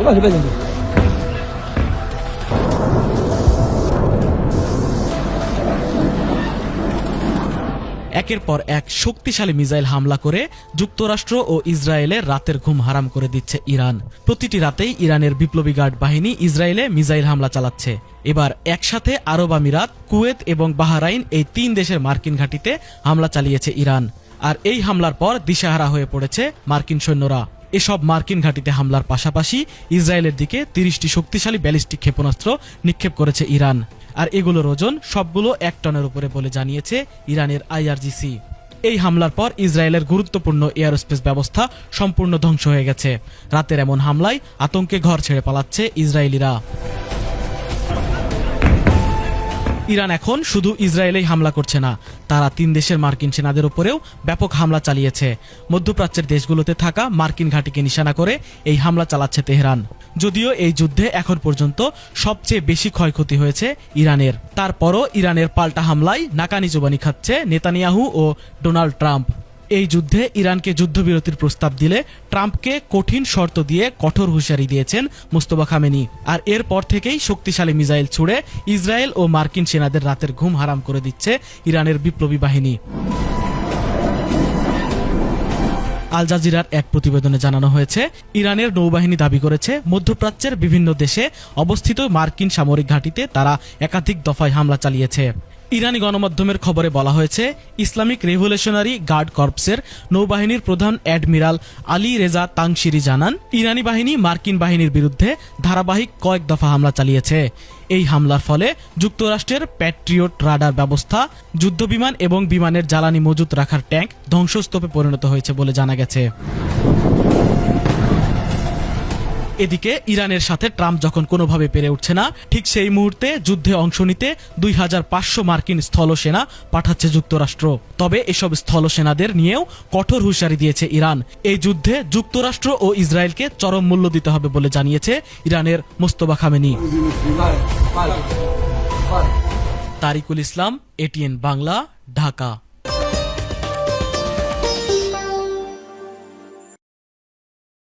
একের পর এক শক্তিশালী মিসাইল হামলা করে যুক্তরাষ্ট্র ও ইসরায়েলের রাতের ঘুম হারাম করে দিচ্ছে ইরান। প্রতিটি রাতেই ইরানের বিপ্লবী গার্ড বাহিনী ইসরায়েলে মিসাইল হামলা চালাচ্ছে। এবার একসাথে আরব আমিরাত, কুয়েত এবং বাহরাইন এই 3 দেশের মার্কিন ঘাঁটিতে হামলা চালিয়েছে ইরান। আর এই হামলার পর দিশেহারা হয়ে পড়েছে মার্কিন সৈন্যরা। এসব মার্কিন ঘাঁটিতে হামলার পাশাপাশি ইসরায়েলের দিকে 30টি শক্তিশালী ব্যালিস্টিক ক্ষেপণাস্ত্র নিক্ষেপ করেছে ইরান। আর এগুলোর ওজন সবগুলো 1 টনের উপরে বলে জানিয়েছে ইরানের IRGC। এই হামলার পর ইসরায়েলের গুরুত্বপূর্ণ এয়ারস্পেস ব্যবস্থা সম্পূর্ণ ধ্বংস হয়ে গেছে। রাতের এমন হামলায় আতঙ্কে ঘর ছেড়ে পালাচ্ছে ইসরায়েলিরা। ইরান এখন শুধু ইসরায়েলেই হামলা করছে না, তারা 3 দেশের মার্কিন সেনাদের উপরেও ব্যাপক হামলা চালিয়েছে। মধ্যপ্রাচ্যের দেশগুলোতে থাকা মার্কিন ঘাঁটিকে নিশানা করে এই হামলা চালাচ্ছে তেহরান। যদিও এই যুদ্ধে এখন পর্যন্ত সবচেয়ে বেশি ক্ষয়ক্ষতি হয়েছে ইরানের, তারপরও ইরানের পাল্টা হামলায় নাকানি জবানি খাচ্ছে নেতানিয়াহু ও ডোনাল্ড ট্রাম্প। এই যুদ্ধে ইরানকে যুদ্ধবিরতির প্রস্তাব দিলে ট্রাম্পকে কঠিন শর্ত দিয়ে কঠোর হুঁশিয়ারি দিয়েছেন মুস্তফা খামেনি। আর এরপর থেকেই শক্তিশালী মিসাইল ছুড়ে ইসরায়েল ও মার্কিন সেনাদের রাতের ঘুম হারাম করে দিচ্ছে ইরানের বিপ্লবী বাহিনী। আল জাজিরার এক প্রতিবেদনে জানানো হয়েছে, ইরানের নৌবাহিনী দাবি করেছে মধ্যপ্রাচ্যের বিভিন্ন দেশে অবস্থিত মার্কিন সামরিক ঘাঁটিতে তারা একাধিক দফায় হামলা চালিয়েছে। ইরানি গণমাধ্যমের খবরে বলা হয়েছে, ইসলামিক রেভলিউশনারি গার্ড কর্পসের নৌবাহিনীর প্রধান অ্যাডমিরাল আলী রেজা তাংশিরি জানান, ইরানি বাহিনী মার্কিন বাহিনীর বিরুদ্ধে ধারাবাহিক কয়েক দফা হামলা চালিয়েছে। এই হামলার ফলে যুক্তরাষ্ট্রের প্যাট্রিয়ট রাডার ব্যবস্থা, যুদ্ধবিমান এবং বিমানের জ্বালানি মজুত রাখার ট্যাঙ্ক ধ্বংসস্তূপে পরিণত হয়েছে বলে জানা গেছে। এদিকে ইরানের সাথে ট্রাম্প যখন কোনোভাবে পেরে উঠছে না, ঠিক সেই মুহূর্তে যুদ্ধে অংশ নিতে 2500 মার্কিন স্থলসেনা পাঠাচ্ছে যুক্তরাষ্ট্র। তবে এসব স্থলসেনাদের নিয়েও কঠোর হুঁশিয়ারি দিয়েছে ইরান। এই যুদ্ধে যুক্তরাষ্ট্র ও ইসরায়েলকে চরম মূল্য দিতে হবে বলে জানিয়েছে ইরানের মুস্তফা খামেনি। তারিকুল ইসলাম, ATN বাংলা, ঢাকা।